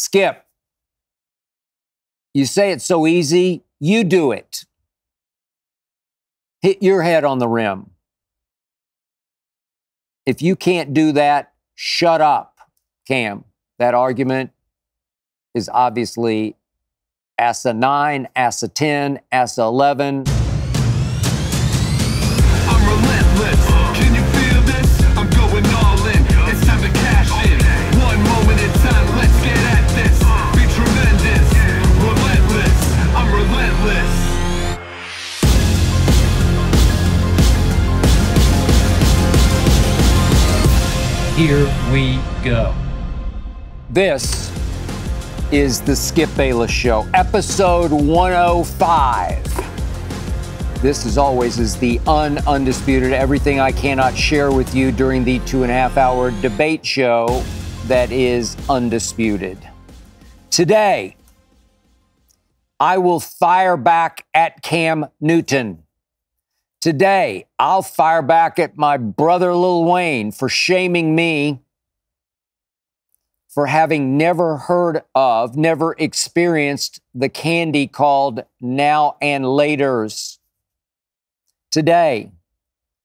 Skip, you say it's so easy, you do it. Hit your head on the rim. If you can't do that, shut up, Cam. That argument is obviously asinine, asinine, 11. I'm relentless. Can you feel this? I'm going all in. It's time to cash in. One moment in time, let's get at this. Be tremendous. Relentless. I'm relentless. Here we go. This is the Skip Bayless Show, episode 105. This, as always, is the undisputed, everything I cannot share with you during the 2.5-hour debate show that is Undisputed. Today, I will fire back at Cam Newton. Today, I'll fire back at my brother Lil Wayne for shaming me for having never heard of, never experienced the candy called Now and Laters. Today,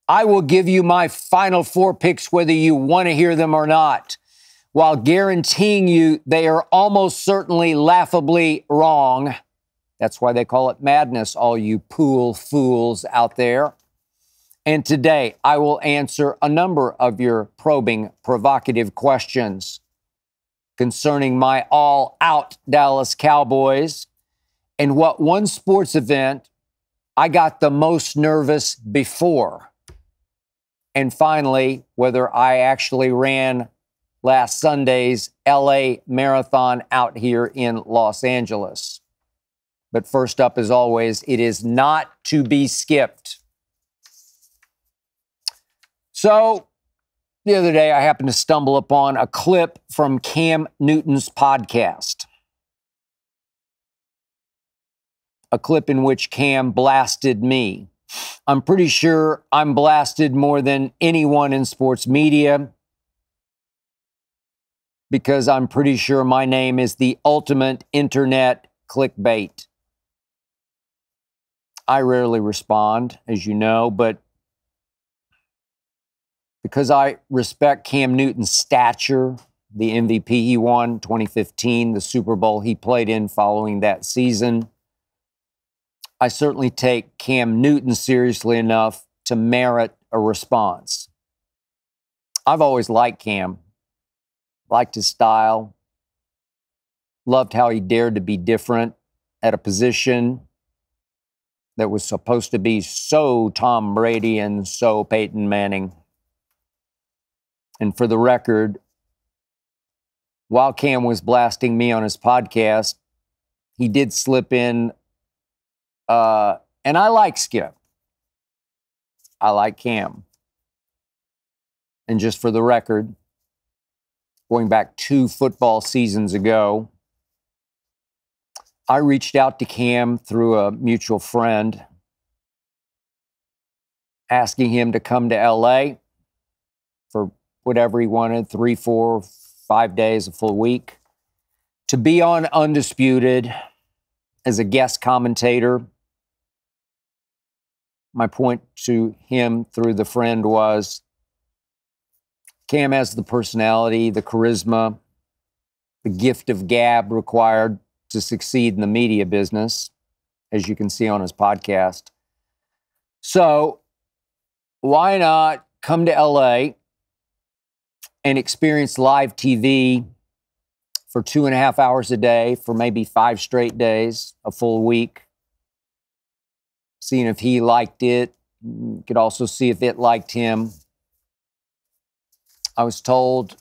I will give you my final four picks whether you want to hear them or not, while guaranteeing you they are almost certainly laughably wrong. That's why they call it madness, all you pool fools out there. And today, I will answer a number of your probing, provocative questions concerning my all-out Dallas Cowboys and what one sports event I got the most nervous before. And finally, whether I actually ran last Sunday's LA Marathon out here in Los Angeles. But first up, as always, it is not to be skipped. So, the other day, I happened to stumble upon a clip from Cam Newton's podcast. A clip in which Cam blasted me. I'm pretty sure I'm blasted more than anyone in sports media because I'm pretty sure my name is the ultimate internet clickbait. I rarely respond, as you know, but because I respect Cam Newton's stature, the MVP he won 2015, the Super Bowl he played in following that season, I certainly take Cam Newton seriously enough to merit a response. I've always liked Cam, liked his style, loved how he dared to be different at a position that was supposed to be so Tom Brady and so Peyton Manning. And for the record, while Cam was blasting me on his podcast, he did slip in, and I like Skip. I like Cam. And just for the record, going back 2 football seasons ago, I reached out to Cam through a mutual friend, asking him to come to LA for whatever he wanted, 3, 4, 5 days, a full week, to be on Undisputed as a guest commentator. My point to him through the friend was, Cam has the personality, the charisma, the gift of gab required to succeed in the media business, as you can see on his podcast. So why not come to LA and experience live TV for 2.5 hours a day for maybe 5 straight days, a full week, seeing if he liked it. You could also see if it liked him. I was told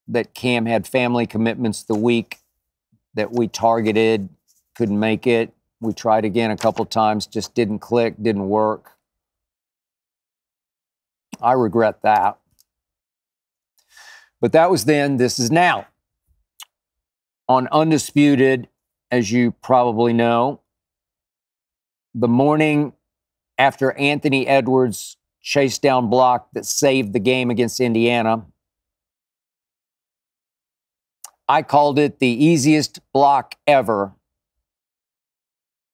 that Cam had family commitments the week that we targeted, couldn't make it. We tried again a couple times, just didn't click, didn't work. I regret that. But that was then, this is now. On Undisputed, as you probably know, the morning after Anthony Edwards' chase down block that saved the game against Indiana, I called it the easiest block ever.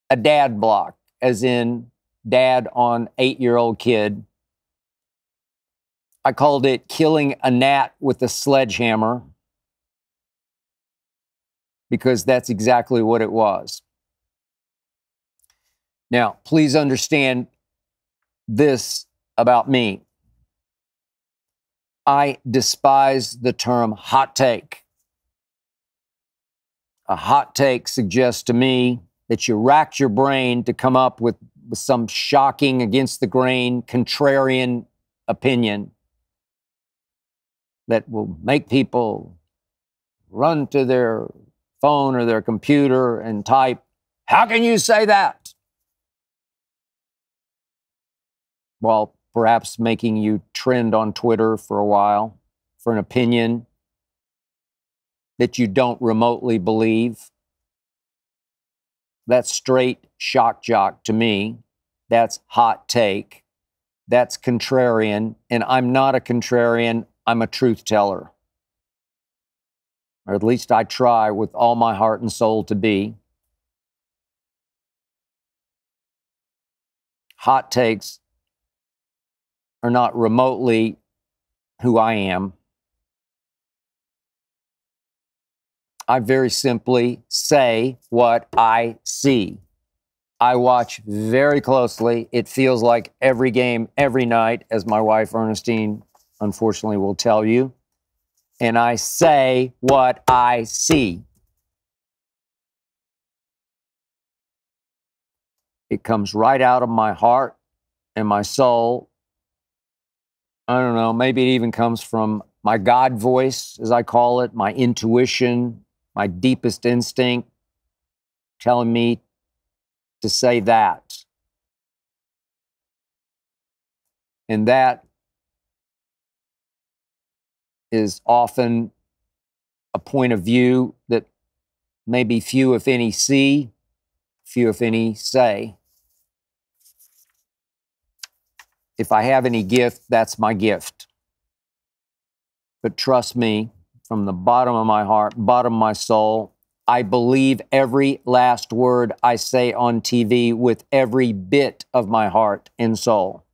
A dad block, as in dad on 8-year-old kid. I called it killing a gnat with a sledgehammer, because that's exactly what it was. Now, please understand this about me. I despise the term hot take. A hot take suggests to me that you racked your brain to come up with some shocking, against the grain, contrarian opinion that will make people run to their phone or their computer and type, "How can you say that?" While perhaps making you trend on Twitter for a while for an opinion that you don't remotely believe. That's straight shock jock to me. That's hot take. That's contrarian. And I'm not a contrarian. I'm a truth teller. Or at least I try with all my heart and soul to be. Hot takes are not remotely who I am. I very simply say what I see. I watch very closely. It feels like every game, every night, as my wife Ernestine unfortunately will tell you. And I say what I see. It comes right out of my heart and my soul. I don't know, maybe it even comes from my God voice, as I call it, my intuition, my deepest instinct telling me to say that. And that is often a point of view that maybe few, if any, see, few, if any, say. If I have any gift, that's my gift. But trust me, from the bottom of my heart, bottom of my soul, I believe every last word I say on TV with every bit of my heart and soul.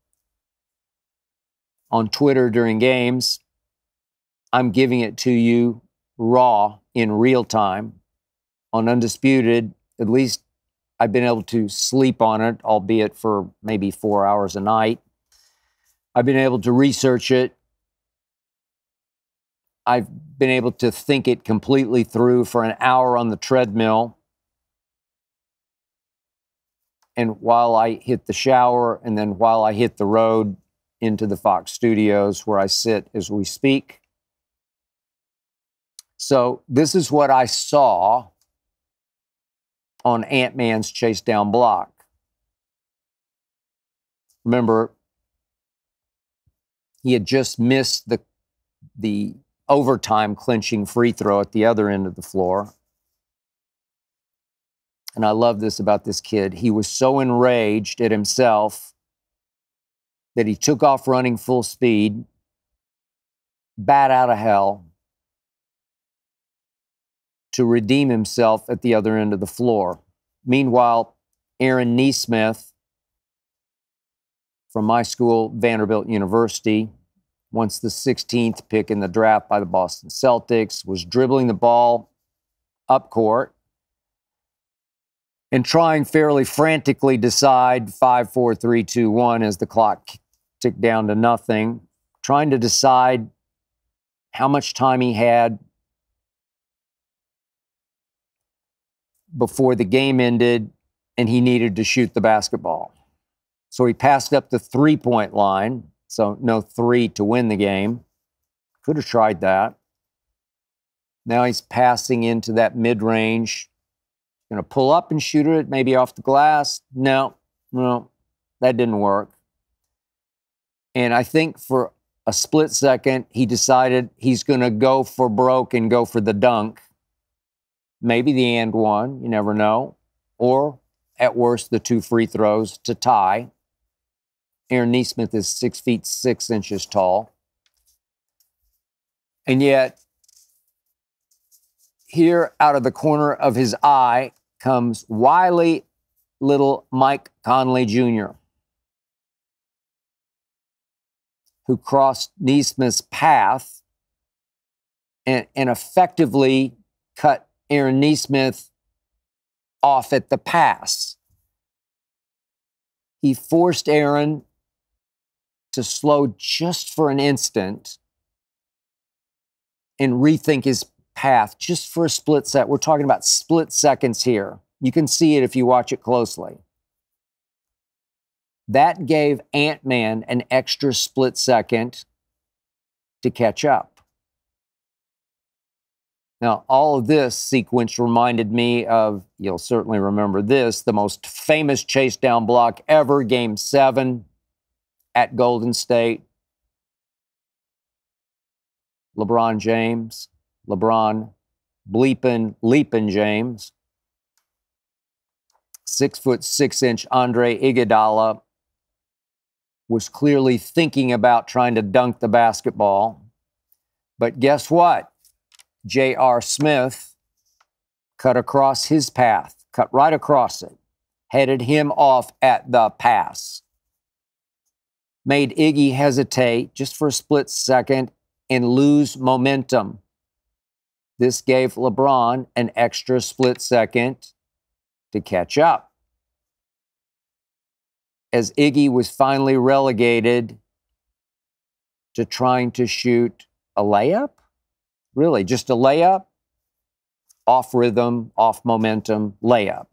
On Twitter during games, I'm giving it to you raw in real time. On Undisputed, at least I've been able to sleep on it, albeit for maybe 4 hours a night. I've been able to research it. I've been able to think it completely through for an hour on the treadmill. And while I hit the shower, and then while I hit the road into the Fox studios where I sit as we speak. So this is what I saw on Ant-Man's Chase Down Block. Remember, he had just missed the overtime clinching free throw at the other end of the floor. And I love this about this kid. He was so enraged at himself that he took off running full speed, bat out of hell, to redeem himself at the other end of the floor. Meanwhile, Aaron Nesmith from my school, Vanderbilt University, once the 16th pick in the draft by the Boston Celtics, was dribbling the ball up court and trying fairly frantically decide 5, 4, 3, 2, 1 as the clock ticked down to nothing, trying to decide how much time he had before the game ended and he needed to shoot the basketball. So he passed up the three-point line, so no three to win the game. Could have tried that. Now he's passing into that mid-range. Going to pull up and shoot it, maybe off the glass. No, that didn't work. And I think for a split second, he decided he's going to go for broke and go for the dunk. Maybe the and one, you never know. Or, at worst, the 2 free throws to tie. Aaron Nesmith is 6 feet 6 inches tall. And yet, here out of the corner of his eye comes wily little Mike Conley Jr., who crossed Neesmith's path and effectively cut Aaron Neesmith off at the pass. He forced Aaron to slow just for an instant and rethink his path just for a split second. We're talking about split seconds here. You can see it if you watch it closely. That gave Ant-Man an extra split second to catch up. Now, all of this sequence reminded me of, you'll certainly remember this, the most famous chase down block ever, Game 7 at Golden State. LeBron James, LeBron leapin' James, 6'6" Andre Iguodala was clearly thinking about trying to dunk the basketball. But guess what? J.R. Smith cut across his path, cut right across it, headed him off at the pass. Made Iggy hesitate just for a split second and lose momentum. This gave LeBron an extra split second to catch up. As Iggy was finally relegated to trying to shoot a layup, really just a layup, off rhythm, off momentum, layup.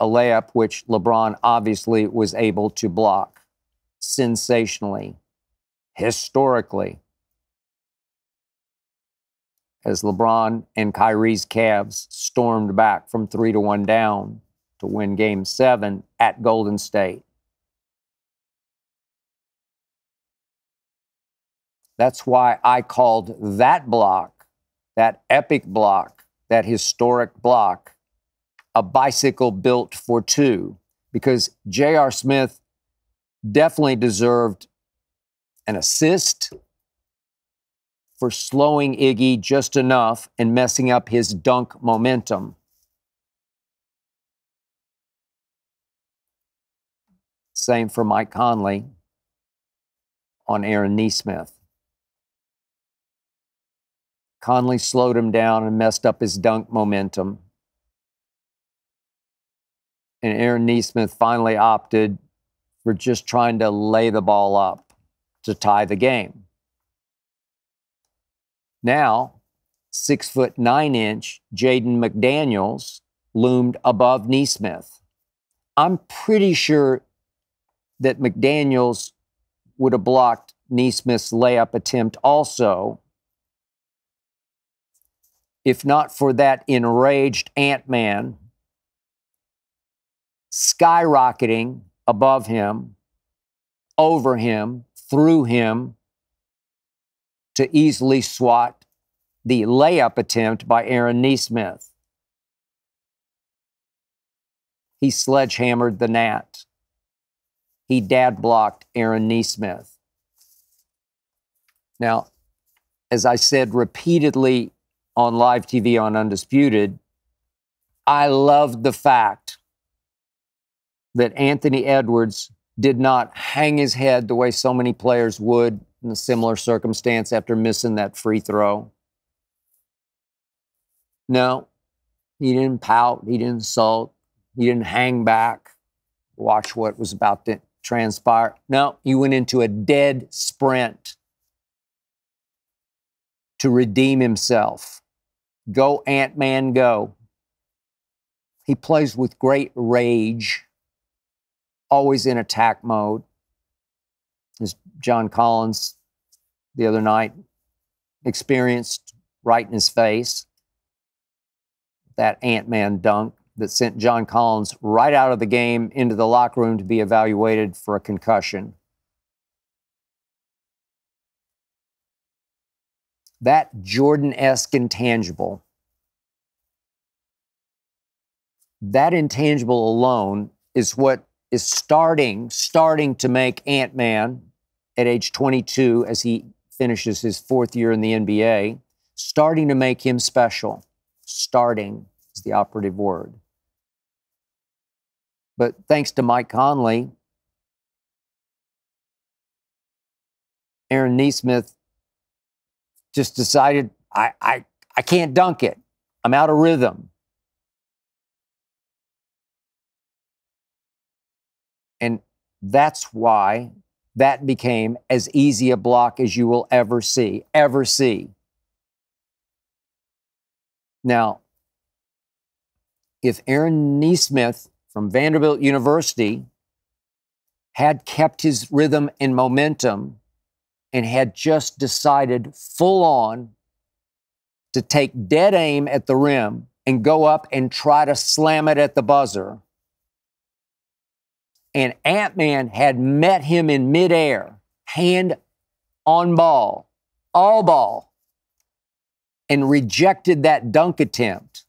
A layup which LeBron obviously was able to block sensationally, historically, as LeBron and Kyrie's Cavs stormed back from 3-1 down to win Game 7 at Golden State. That's why I called that block, that epic block, that historic block, a bicycle built for two, because J.R. Smith definitely deserved an assist for slowing Iggy just enough and messing up his dunk momentum. Same for Mike Conley on Aaron Neesmith. Conley slowed him down and messed up his dunk momentum. And Aaron Neesmith finally opted for just trying to lay the ball up to tie the game. Now, 6'9" Jaden McDaniels loomed above Neesmith. I'm pretty sure that McDaniels would have blocked Neesmith's layup attempt also, if not for that enraged Ant-Man skyrocketing above him, over him, through him, to easily swat the layup attempt by Aaron Neesmith. He sledgehammered the Nat. He dad-blocked Aaron Neesmith. Now, as I said repeatedly on live TV on Undisputed, I loved the fact that Anthony Edwards did not hang his head the way so many players would in a similar circumstance after missing that free throw. No, he didn't pout, he didn't sulk, he didn't hang back, watch what was about to transpire. No, he went into a dead sprint to redeem himself. Go, Ant-Man, go. He plays with great rage, always in attack mode. As John Collins the other night experienced right in his face, that Ant-Man dunk that sent John Collins right out of the game into the locker room to be evaluated for a concussion. That Jordan-esque intangible, that intangible alone is what is starting to make Ant-Man at age 22, as he finishes his fourth year in the NBA, starting to make him special. Starting is the operative word. But thanks to Mike Conley, Aaron Nesmith just decided, I can't dunk it. I'm out of rhythm. And that's why that became as easy a block as you will ever see. Now, if Aaron Nesmith from Vanderbilt University had kept his rhythm and momentum and had just decided full on to take dead aim at the rim and go up and try to slam it at the buzzer, and Ant-Man had met him in midair, hand on ball, all ball, and rejected that dunk attempt,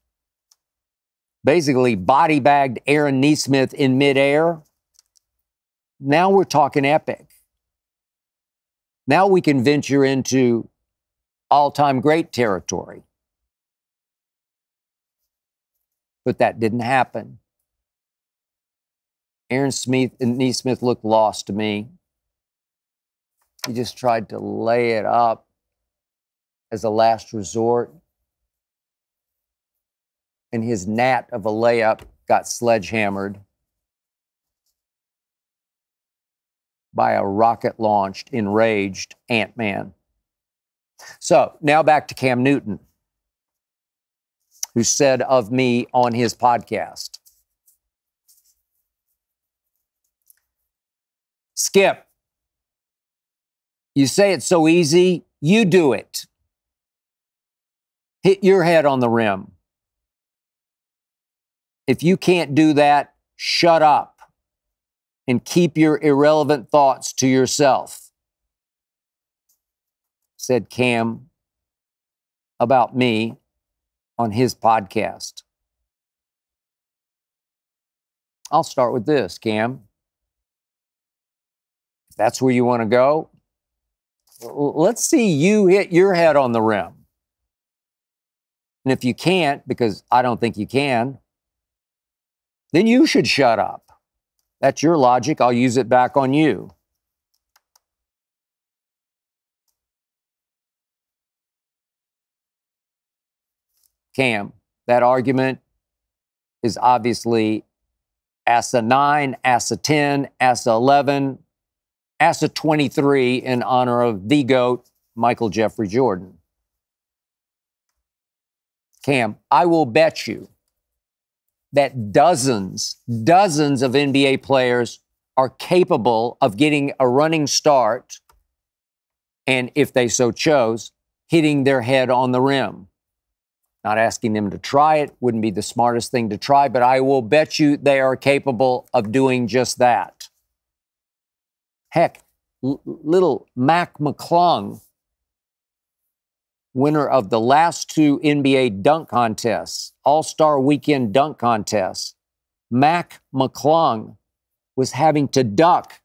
basically body bagged Aaron Nesmith in midair, now we're talking epic. Now we can venture into all-time great territory. But that didn't happen. Aaron Nesmith looked lost to me. He just tried to lay it up as a last resort. And his gnat of a layup got sledgehammered by a rocket-launched, enraged Ant-Man. So now back to Cam Newton, who said of me on his podcast, Skip, you say it's so easy, you do it. Hit your head on the rim. If you can't do that, shut up and keep your irrelevant thoughts to yourself, said Cam about me on his podcast. I'll start with this, Cam. If that's where you want to go, let's see you hit your head on the rim. And if you can't, because I don't think you can, then you should shut up. That's your logic. I'll use it back on you. Cam, that argument is obviously ASA 9, ASA 10, ASA 11, ASA 23 in honor of the GOAT, Michael Jeffrey Jordan. Cam, I will bet you that dozens of NBA players are capable of getting a running start and, if they so chose, hitting their head on the rim. Not asking them to try it, wouldn't be the smartest thing to try, but I will bet you they are capable of doing just that. Heck, little Mac McClung, winner of the last two NBA dunk contests, All-Star Weekend dunk contests, Mac McClung was having to duck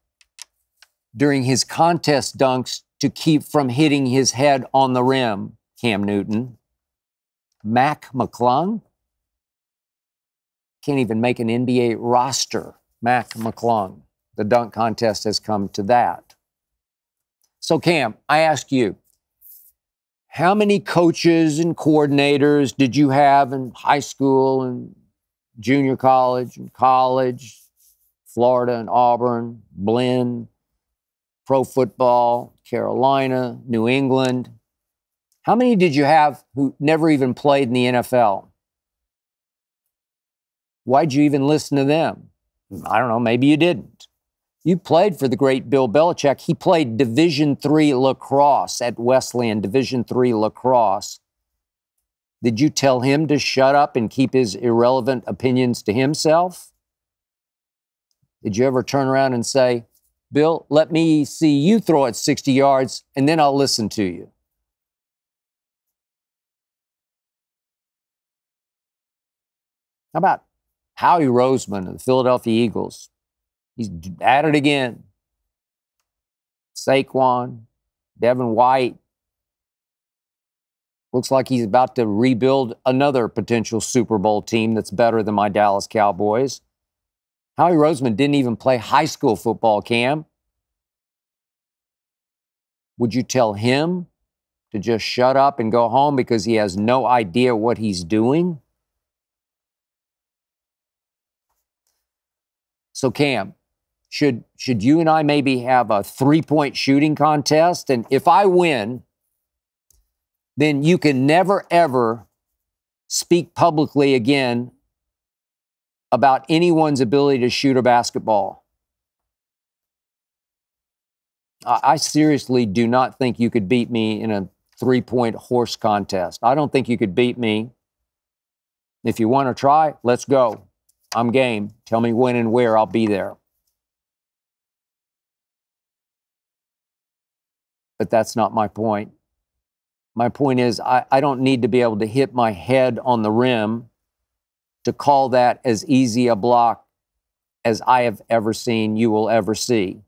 during his contest dunks to keep from hitting his head on the rim, Cam Newton. Mac McClung can't even make an NBA roster. Mac McClung. The dunk contest has come to that. So, Cam, I ask you, how many coaches and coordinators did you have in high school and junior college and college, Florida and Auburn, Blinn, pro football, Carolina, New England? How many did you have who never even played in the NFL? Why'd you even listen to them? I don't know, maybe you didn't. You played for the great Bill Belichick. He played Division III lacrosse at Wesleyan, Division III lacrosse. Did you tell him to shut up and keep his irrelevant opinions to himself? Did you ever turn around and say, Bill, let me see you throw it 60 yards and then I'll listen to you? How about Howie Roseman of the Philadelphia Eagles? He's at it again. Saquon, Devin White. Looks like he's about to rebuild another potential Super Bowl team that's better than my Dallas Cowboys. Howie Roseman didn't even play high school football, Cam. Would you tell him to just shut up and go home because he has no idea what he's doing? So, Cam, should you and I maybe have a 3-point shooting contest? And if I win, then you can never, ever speak publicly again about anyone's ability to shoot a basketball. I seriously do not think you could beat me in a 3-point horse contest. I don't think you could beat me. If you want to try, let's go. I'm game. Tell me when and where, I'll be there. But that's not my point. My point is, I don't need to be able to hit my head on the rim to call that as easy a block as I have ever seen, you will ever see.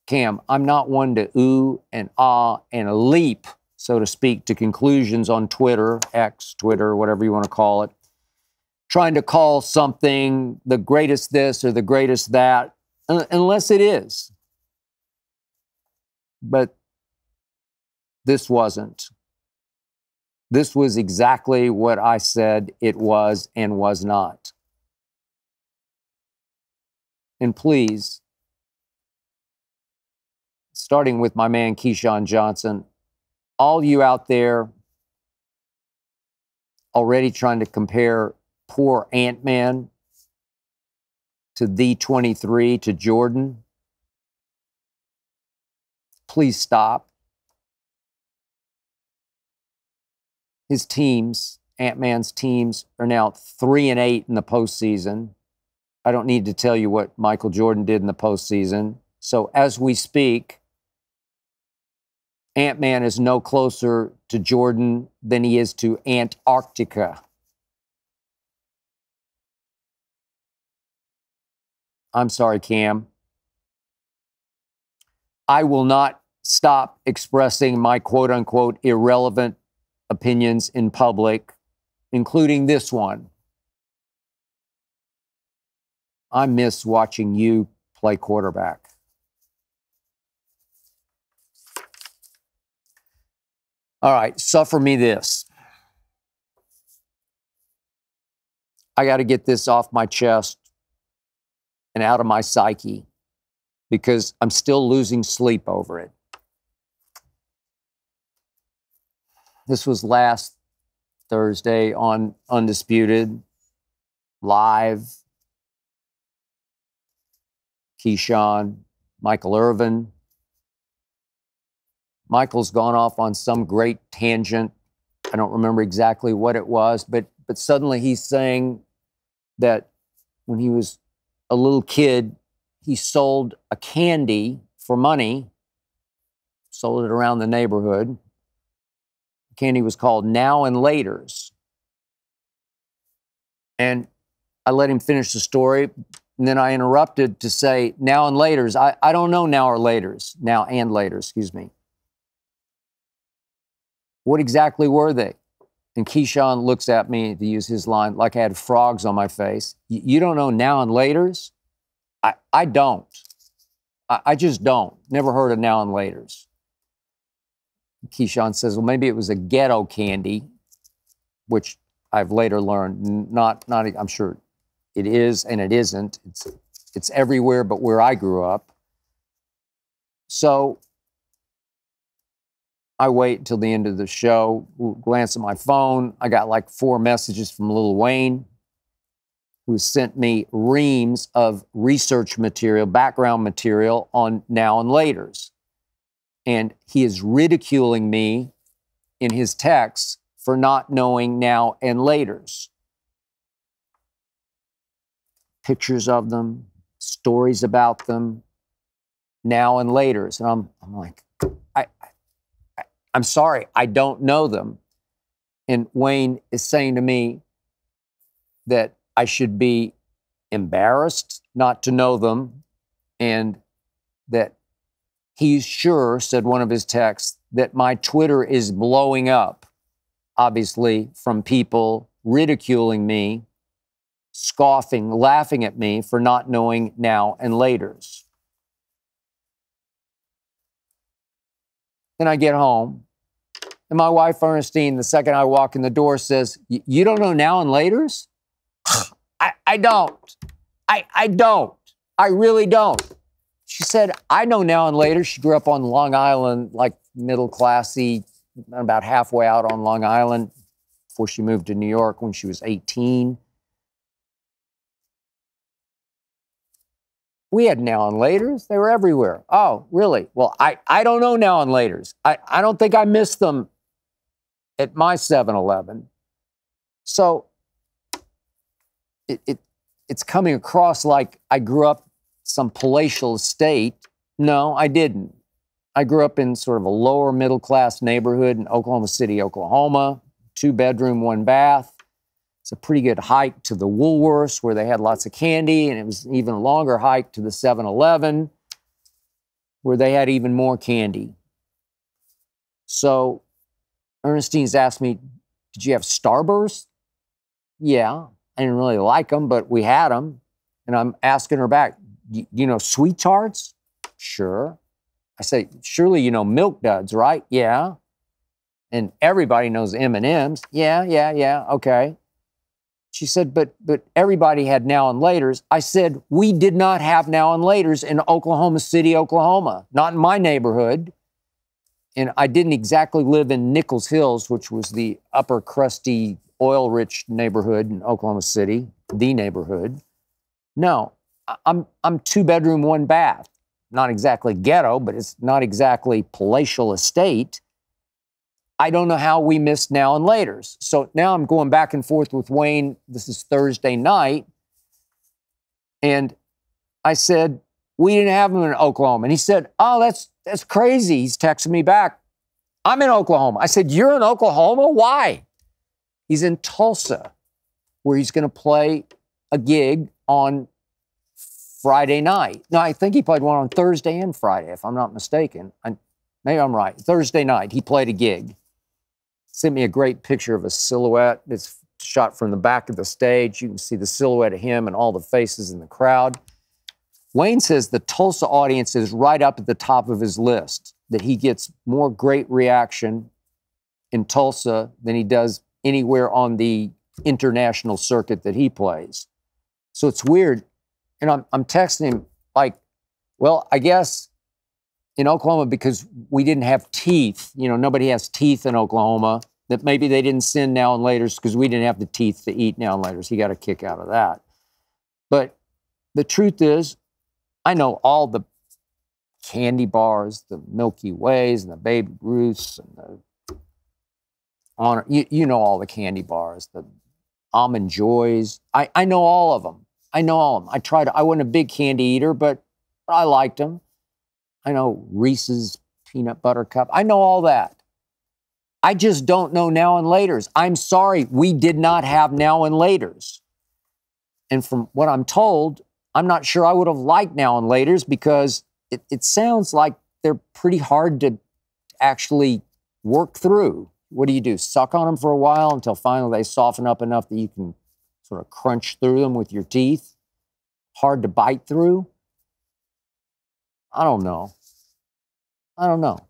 Cam, I'm not one to ooh and ah and leap, so to speak, to conclusions on Twitter, X, Twitter, whatever you want to call it, trying to call something the greatest this or the greatest that, unless it is. But this wasn't. This was exactly what I said it was and was not. And please, starting with my man Keyshawn Johnson, all you out there already trying to compare poor Ant-Man to the 23 to Jordan, please stop. His teams, Ant-Man's teams, are now 3-8 in the postseason. I don't need to tell you what Michael Jordan did in the postseason. So as we speak, Ant-Man is no closer to Jordan than he is to Antarctica. I'm sorry, Cam. I will not stop expressing my quote-unquote irrelevant opinions in public, including this one. I miss watching you play quarterback. All right, suffer me this. I got to get this off my chest and out of my psyche because I'm still losing sleep over it. This was last Thursday on Undisputed, live. Keyshawn, Michael Irvin. Michael's gone off on some great tangent. I don't remember exactly what it was, but suddenly he's saying that when he was a little kid, he sold a candy for money, sold it around the neighborhood. The candy was called Now and Laters. And I let him finish the story, and then I interrupted to say, Now and Laters. I don't know Now or Laters. Now and Laters, excuse me. What exactly were they? And Keyshawn looks at me, to use his line, like I had frogs on my face. You don't know Now and Laters? I don't. I just don't. Never heard of Now and Laters. Keyshawn says, well, maybe it was a ghetto candy, which I've later learned, not. I'm sure it is and it isn't. It's everywhere but where I grew up. So I wait until the end of the show, glance at my phone. I got like 4 messages from Lil Wayne, who sent me reams of research material, background material on Now and Laters. And he is ridiculing me in his texts for not knowing Now and Laters. Pictures of them, stories about them, Now and Laters. And I'm like, I'm sorry, I don't know them. And Wayne is saying to me that I should be embarrassed not to know them, and that he's sure, said one of his texts, that my Twitter is blowing up, obviously, from people ridiculing me, scoffing, laughing at me for not knowing now and laters. Then I get home, and my wife, Ernestine, the second I walk in the door, says, "You don't know now and laters?" I don't. I don't. I really don't. She said, "I know now and later." She grew up on Long Island, like middle classy, about halfway out on Long Island before she moved to New York when she was 18. We had now and laters. They were everywhere. Oh, really? Well, I don't know now and laters. I don't think I missed them at my 7-Eleven. So it's coming across like I grew up some palatial estate. No, I didn't. I grew up in sort of a lower middle class neighborhood in Oklahoma City, Oklahoma, 2-bedroom, 1-bath. It's a pretty good hike to the Woolworths where they had lots of candy, and it was an even longer hike to the 7-Eleven where they had even more candy. So Ernestine's asked me, "Did you have Starburst?" Yeah, I didn't really like them, but we had them. And I'm asking her back, "You know Sweet Tarts?" "Sure." I say, "Surely you know Milk Duds, right?" "Yeah." "And everybody knows M&Ms." Yeah, okay. She said, but everybody had now and laters. I said, we did not have now and laters in Oklahoma City, Oklahoma, not in my neighborhood. And I didn't exactly live in Nichols Hills, which was the upper crusty, oil-rich neighborhood in Oklahoma City, the neighborhood. No, I'm 2-bedroom, 1-bath. Not exactly ghetto, but it's not exactly palatial estate. I don't know how we missed now and laters. So now I'm going back and forth with Wayne. This is Thursday night. And I said, we didn't have them in Oklahoma. And he said, oh, that's crazy. He's texting me back. I'm in Oklahoma. I said, you're in Oklahoma? Why? He's in Tulsa, where he's going to play a gig on Friday night. No, I think he played one on Thursday and Friday, if I'm not mistaken. Maybe I'm right. Thursday night, he played a gig. Sent me a great picture of a silhouette. It's shot from the back of the stage. You can see the silhouette of him and all the faces in the crowd. Wayne says the Tulsa audience is right up at the top of his list, that he gets more great reaction in Tulsa than he does anywhere on the international circuit that he plays. So it's weird. And I'm texting him like, well, I guess in Oklahoma, because we didn't have teeth, nobody has teeth in Oklahoma, that maybe they didn't send now and laters because we didn't have the teeth to eat now and laters. He got a kick out of that. But the truth is, I know all the candy bars, the Milky Ways and the Baby Ruths and the Honor. You know all the candy bars, the Almond Joys. I know all of them. I know all of them. I wasn't a big candy eater, but I liked them. I know Reese's Peanut Butter Cup. I know all that. I just don't know now and laters. I'm sorry, we did not have now and laters. And from what I'm told, I'm not sure I would have liked now and laters because it sounds like they're pretty hard to actually work through. What do? Suck on them for a while until finally they soften up enough that you can sort of crunch through them with your teeth? Hard to bite through? I don't know.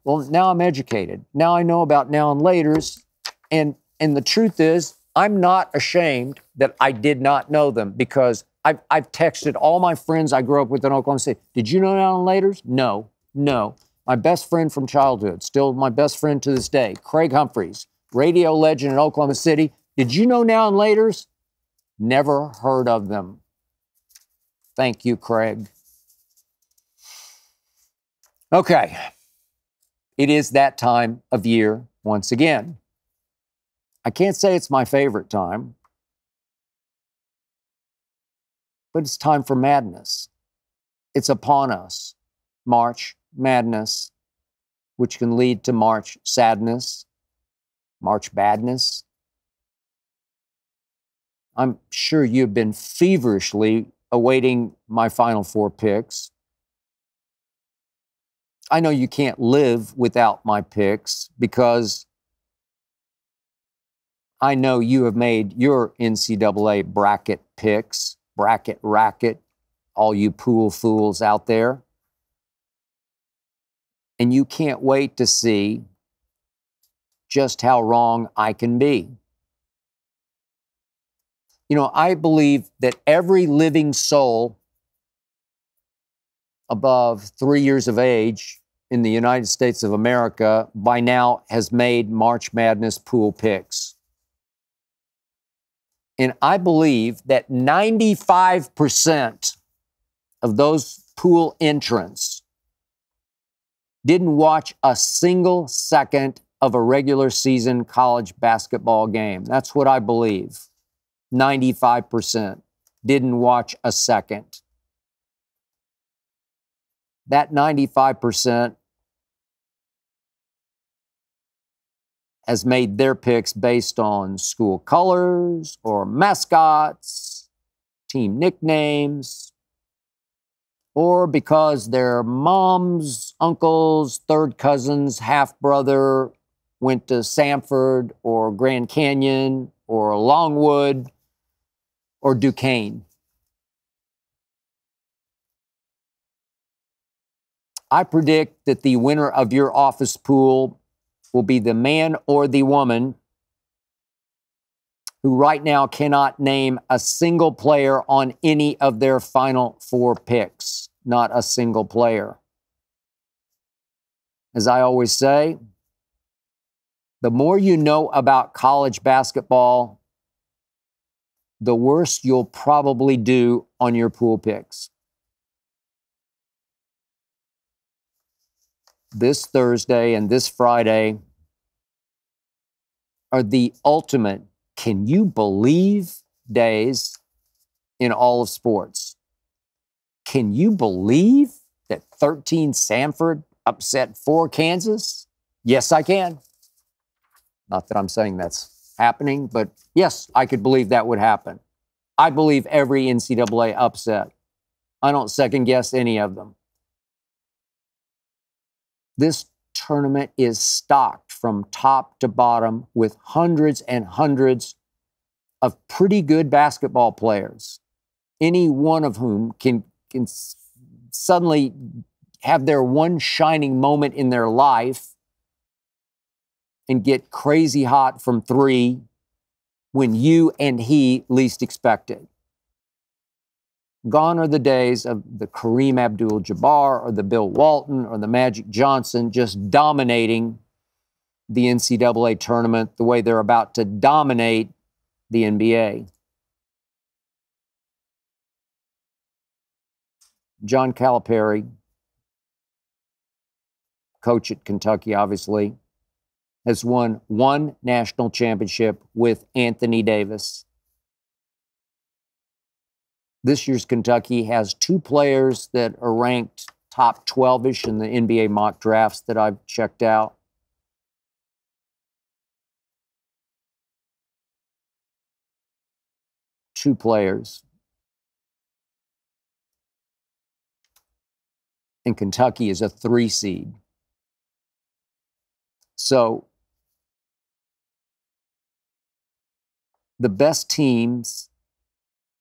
Well, now I'm educated. Now I know about now and laters. And the truth is, I'm not ashamed that I did not know them because I've texted all my friends I grew up with in Oklahoma City. Did you know now and laters? No. My best friend from childhood, still my best friend to this day, Craig Humphreys, radio legend in Oklahoma City. Did you know now and laters? Never heard of them. Thank you, Craig. Okay. It is that time of year once again. I can't say it's my favorite time, but it's time for madness. It's upon us. March Madness, which can lead to March sadness, March badness. I'm sure you've been feverishly awaiting my Final Four picks. I know you can't live without my picks because I know you have made your NCAA bracket picks, bracket racket, all you pool fools out there. And you can't wait to see just how wrong I can be. You know, I believe that every living soul above 3 years of age in the United States of America by now has made March Madness pool picks. And I believe that 95% of those pool entrants didn't watch a single second of a regular season college basketball game. That's what I believe. 95% didn't watch a second. That 95% has made their picks based on school colors or mascots, team nicknames, or because their mom's, uncle's, third cousin's half-brother went to Sanford or Grand Canyon or Longwood or Duquesne. I predict that the winner of your office pool will be the man or the woman who right now cannot name a single player on any of their final four picks. Not a single player. As I always say, the more you know about college basketball, the worse you'll probably do on your pool picks. This Thursday and this Friday are the ultimate, can you believe, days in all of sports. Can you believe that 13 Sanford upset 4 Kansas? Yes, I can. Not that I'm saying that's happening, but yes, I could believe that would happen. I believe every NCAA upset. I don't second guess any of them. This tournament is stocked from top to bottom with hundreds and hundreds of pretty good basketball players, any one of whom can suddenly have their one shining moment in their life and get crazy hot from 3 when you and he least expect it. Gone are the days of the Kareem Abdul-Jabbar or the Bill Walton or the Magic Johnson just dominating the NCAA tournament the way they're about to dominate the NBA. John Calipari, coach at Kentucky, obviously, has won 1 national championship with Anthony Davis. This year's Kentucky has 2 players that are ranked top 12-ish in the NBA mock drafts that I've checked out. Two players. And Kentucky is a 3 seed. So the best teams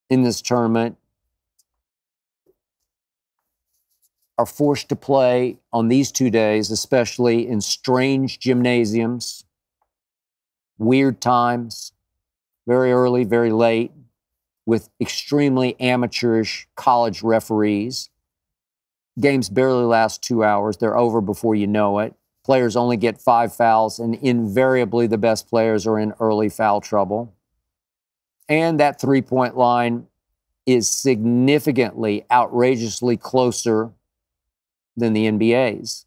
in this tournament are forced to play on these 2 days, especially in strange gymnasiums, weird times, very early, very late, with extremely amateurish college referees. Games barely last 2 hours. They're over before you know it. Players only get 5 fouls, and invariably the best players are in early foul trouble. And that 3-point line is significantly, outrageously closer than the NBA's.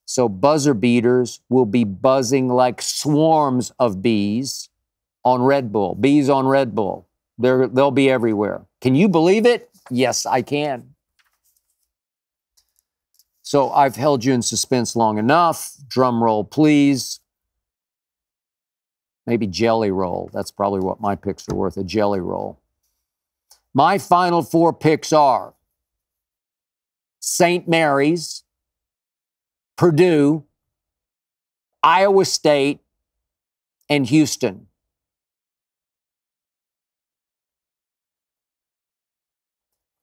So buzzer beaters will be buzzing like swarms of bees on Red Bull. Bees on Red Bull. They'll be everywhere. Can you believe it? Yes, I can. So I've held you in suspense long enough. Drum roll, please. Maybe jelly roll. That's probably what my picks are worth, a jelly roll. My final 4 picks are St. Mary's, Purdue, Iowa State, and Houston.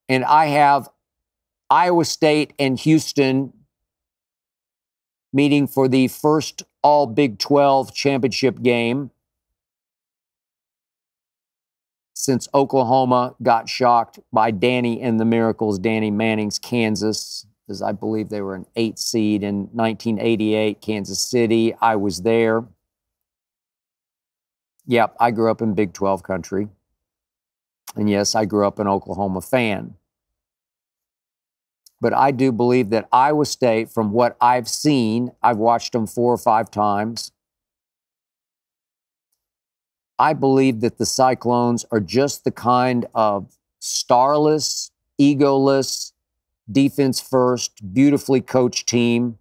And I have Iowa State and Houston meeting for the first all Big 12 championship game since Oklahoma got shocked by Danny and the Miracles, Danny Manning's Kansas, as I believe they were an 8th seed in 1988, Kansas City. I was there. Yep, I grew up in Big 12 country. And yes, I grew up an Oklahoma fan. But I do believe that Iowa State, from what I've seen, I've watched them 4 or 5 times. I believe that the Cyclones are just the kind of starless, egoless, defense first, beautifully coached team,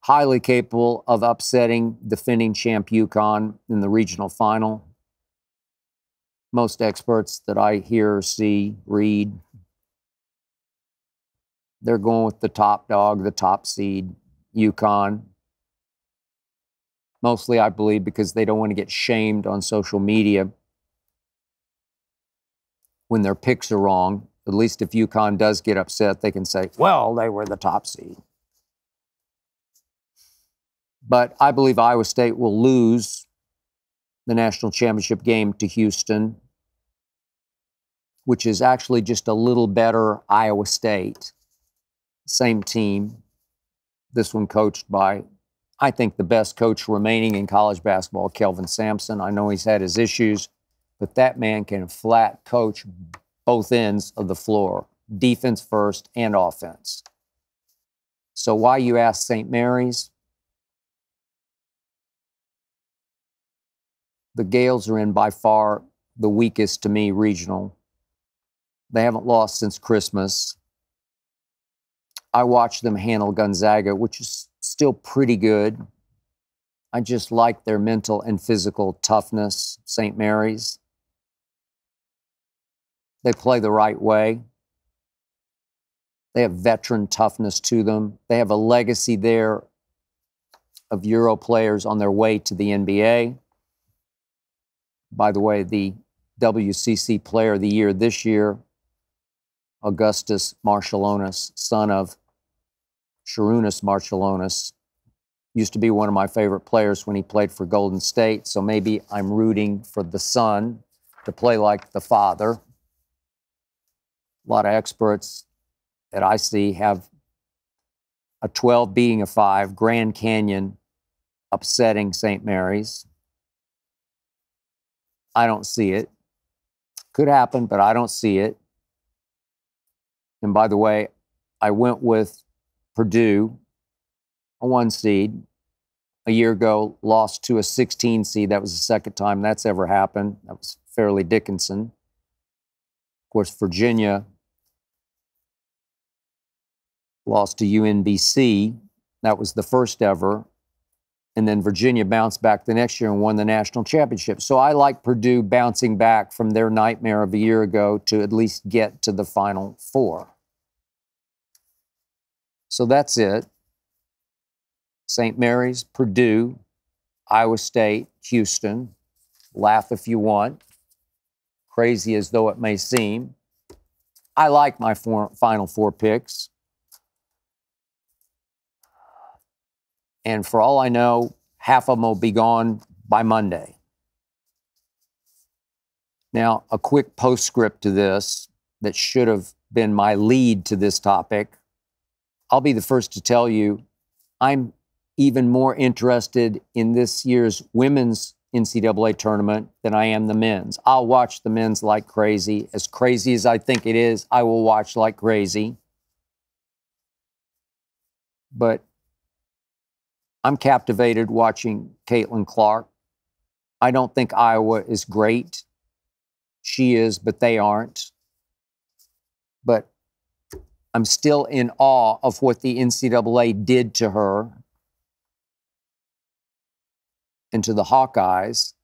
highly capable of upsetting defending champ UConn in the regional final. Most experts that I hear, see, read, they're going with the top dog, the top seed, UConn. Mostly, I believe, because they don't want to get shamed on social media when their picks are wrong. At least if UConn does get upset, they can say, well, they were the top seed. But I believe Iowa State will lose the national championship game to Houston, which is actually just a little better Iowa State. Same team. This one coached by, I think, the best coach remaining in college basketball, Kelvin Sampson. I know he's had his issues, but that man can flat coach both ends of the floor, defense first and offense. So why, you ask, St. Mary's? The Gales are in by far the weakest, to me, regional. They haven't lost since Christmas. I watched them handle Gonzaga, which is still pretty good. I just like their mental and physical toughness, St. Mary's. They play the right way. They have veteran toughness to them. They have a legacy there of Euro players on their way to the NBA. By the way, the WCC Player of the Year this year, Augustus Marciulionis, son of Sharunas Marciulionis, used to be one of my favorite players when he played for Golden State, so maybe I'm rooting for the son to play like the father. A lot of experts that I see have a 12 beating a 5, Grand Canyon upsetting St. Mary's. I don't see it. Could happen, but I don't see it. And by the way, I went with Purdue, a 1 seed. A year ago, lost to a 16 seed. That was the second time that's ever happened. That was Fairleigh Dickinson. Of course, Virginia lost to UNBC. That was the first ever. And then Virginia bounced back the next year and won the national championship. So I like Purdue bouncing back from their nightmare of a year ago to at least get to the Final Four. So that's it. St. Mary's, Purdue, Iowa State, Houston. Laugh if you want. Crazy as though it may seem. I like my Final Four picks. And for all I know, half of them will be gone by Monday. Now, a quick postscript to this that should have been my lead to this topic. I'll be the first to tell you, I'm even more interested in this year's women's NCAA tournament than I am the men's. I'll watch the men's like crazy. As crazy as I think it is, I will watch like crazy. But I'm captivated watching Caitlin Clark. I don't think Iowa is great. She is, but they aren't. But I'm still in awe of what the NCAA did to her and to the Hawkeyes,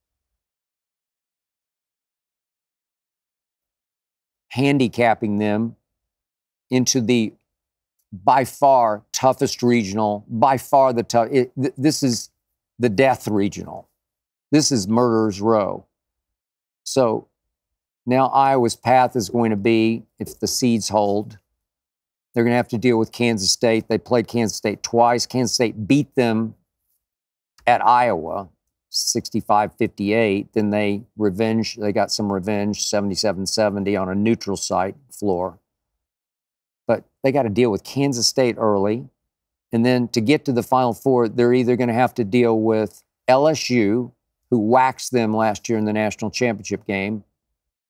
handicapping them into the by far toughest regional, by far the tough. This is the death regional. This is Murderer's Row. So now Iowa's path is going to be, if the seeds hold, they're going to have to deal with Kansas State. They played Kansas State twice. Kansas State beat them at Iowa, 65-58. Then they got some revenge, 77-70 on a neutral site floor. But they got to deal with Kansas State early. And then to get to the Final Four, they're either going to have to deal with LSU, who waxed them last year in the national championship game.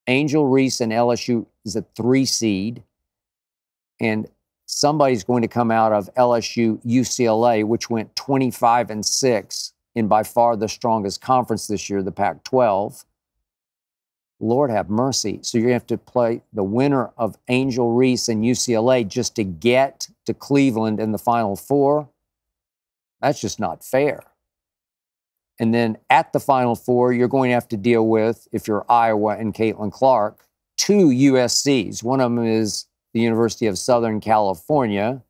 Angel Reese and LSU is a 3 seed. And somebody's going to come out of LSU UCLA, which went 25-6 in by far the strongest conference this year, the Pac-12. Lord have mercy. So you're going to have to play the winner of Angel Reese and UCLA just to get to Cleveland in the Final Four. That's just not fair. And then at the Final Four, you're going to have to deal with, if you're Iowa and Caitlin Clark, 2 USCs. One of them is the University of Southern California,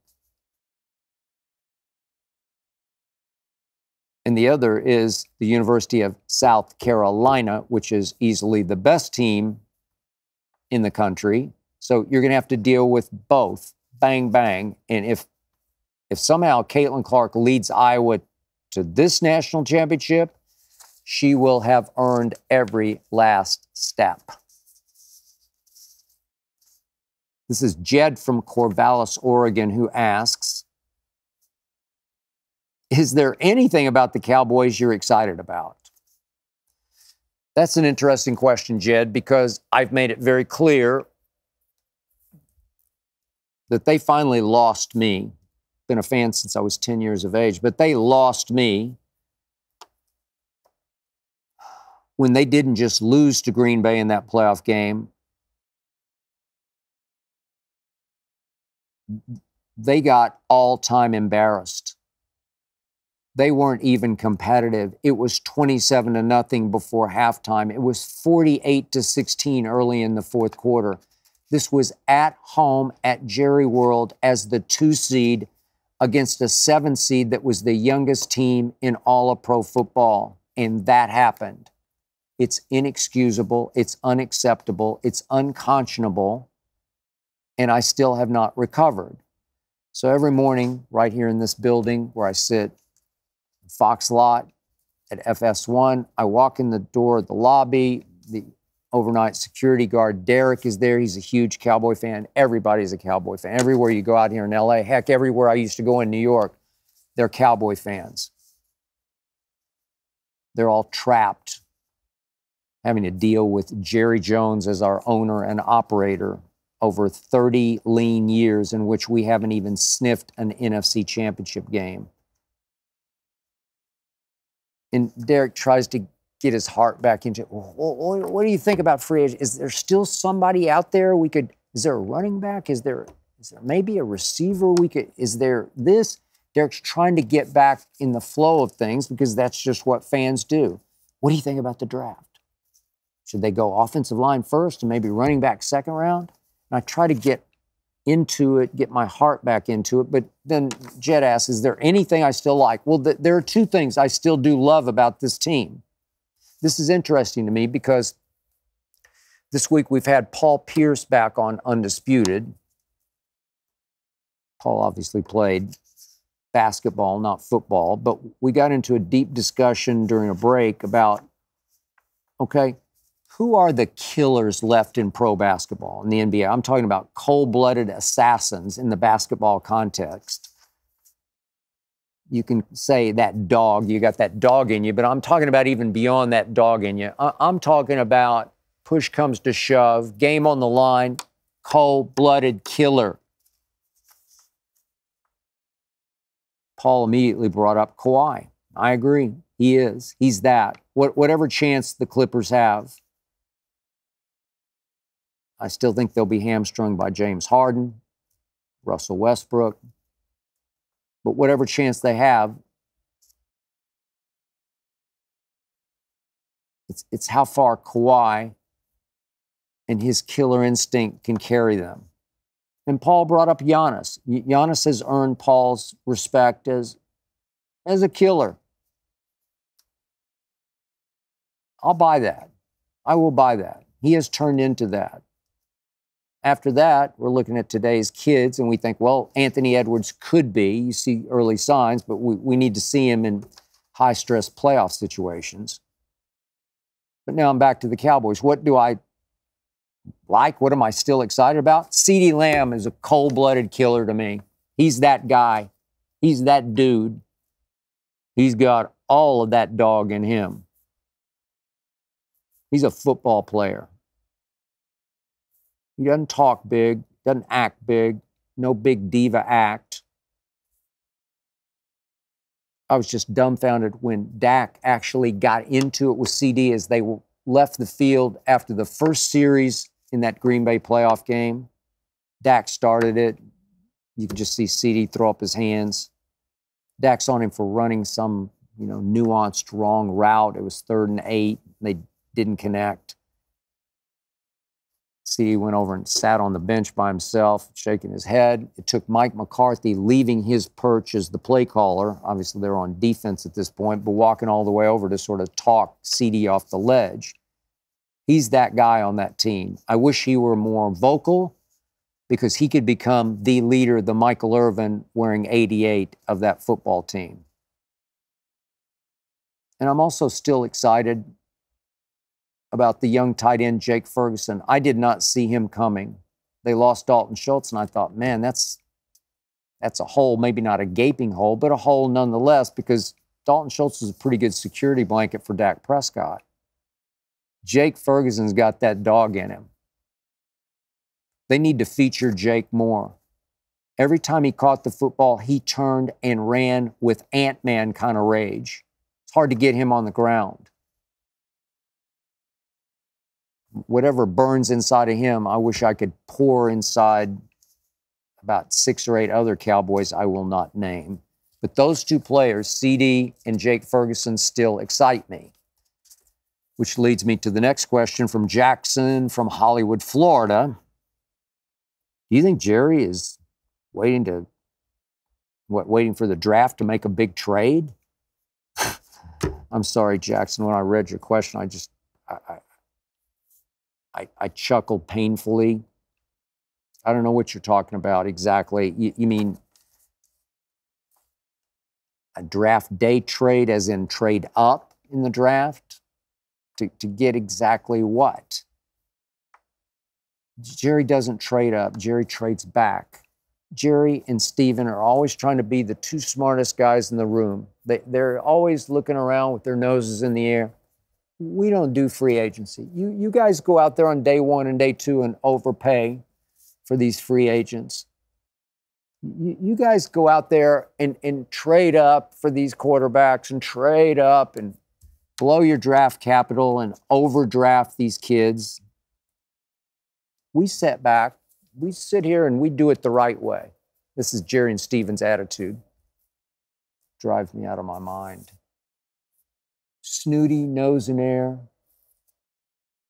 and the other is the University of South Carolina, which is easily the best team in the country. So you're going to have to deal with both. Bang, bang. And if somehow Caitlin Clark leads Iowa to this national championship, she will have earned every last step. This is Jed from Corvallis, Oregon, who asks, is there anything about the Cowboys you're excited about? That's an interesting question, Jed, because I've made it very clear that they finally lost me. Been a fan since I was 10 years of age, but they lost me when they didn't just lose to Green Bay in that playoff game. They got all-time embarrassed. They weren't even competitive. It was 27-0 before halftime. It was 48-16 early in the fourth quarter. This was at home at Jerry World as the 2 seed against a 7 seed that was the youngest team in all of pro football. And that happened. It's inexcusable. It's unacceptable. It's unconscionable. And I still have not recovered. So every morning, right here in this building where I sit, Fox Lot at FS1, I walk in the door of the lobby. The overnight security guard, Derek, is there. He's a huge Cowboy fan. Everybody's a Cowboy fan. Everywhere you go out here in LA, heck, everywhere I used to go in New York, they're Cowboy fans. They're all trapped, having to deal with Jerry Jones as our owner and operator over 30 lean years in which we haven't even sniffed an NFC championship game. And Derek tries to get his heart back into, well, what do you think about free agent? Is there still somebody out there is there a running back? Is there maybe a receiver is there this? Derek's trying to get back in the flow of things because that's just what fans do. What do you think about the draft? Should they go offensive line first and maybe running back second round? And I try to get into it, get my heart back into it. But then Jed asks, is there anything I still like? Well, there are 2 things I still do love about this team. This is interesting to me because this week we've had Paul Pierce back on Undisputed. Paul obviously played basketball, not football, but we got into a deep discussion during a break about, okay, who are the killers left in pro basketball in the NBA? I'm talking about cold-blooded assassins in the basketball context. You can say that dog, you got that dog in you, but I'm talking about even beyond that dog in you. I'm talking about push comes to shove, game on the line, cold-blooded killer. Paul immediately brought up Kawhi. I agree. He is. He's that. Whatever chance the Clippers have, I still think they'll be hamstrung by James Harden, Russell Westbrook. But whatever chance they have, it's how far Kawhi and his killer instinct can carry them. And Paul brought up Giannis. Giannis has earned Paul's respect as a killer. I'll buy that. I will buy that. He has turned into that. After that, we're looking at today's kids, and we think, well, Anthony Edwards could be. You see early signs, but we need to see him in high-stress playoff situations. But now I'm back to the Cowboys. What do I like? What am I still excited about? CeeDee Lamb is a cold-blooded killer to me. He's that guy. He's that dude. He's got all of that dog in him. He's a football player. He doesn't talk big, doesn't act big, no big diva act. I was just dumbfounded when Dak actually got into it with CD as they left the field after the first series in that Green Bay playoff game. Dak started it. You could just see CD throw up his hands. Dak's on him for running some, nuanced wrong route. It was 3rd and 8. They didn't connect. CD went over and sat on the bench by himself, shaking his head. It took Mike McCarthy leaving his perch as the play caller. Obviously, they're on defense at this point, but walking all the way over to sort of talk CD off the ledge. He's that guy on that team. I wish he were more vocal because he could become the leader, the Michael Irvin wearing 88 of that football team. And I'm also still excited about the young tight end, Jake Ferguson. I did not see him coming. They lost Dalton Schultz, and I thought, man, that's a hole, maybe not a gaping hole, but a hole nonetheless, because Dalton Schultz was a pretty good security blanket for Dak Prescott. Jake Ferguson's got that dog in him. They need to feature Jake more. Every time he caught the football, he turned and ran with Ant-Man kind of rage. It's hard to get him on the ground. Whatever burns inside of him, I wish I could pour inside about 6 or 8 other Cowboys I will not name. But those two players, CD and Jake Ferguson, still excite me. Which leads me to the next question from Jackson from Hollywood, Florida. Do you think Jerry is waiting for the draft to make a big trade? I'm sorry, Jackson, when I read your question, I chuckled painfully. I don't know what you're talking about exactly. You mean a draft day trade, as in trade up in the draft to get exactly what? Jerry doesn't trade up. Jerry trades back. Jerry and Steven are always trying to be the 2 smartest guys in the room. They're always looking around with their noses in the air. We don't do free agency. You guys go out there on day 1 and day 2 and overpay for these free agents. You guys go out there and trade up for these quarterbacks and trade up and blow your draft capital and overdraft these kids. We sit back, we sit here and we do it the right way. This is Jerry and Steven's attitude. Drives me out of my mind. Snooty, nose in air.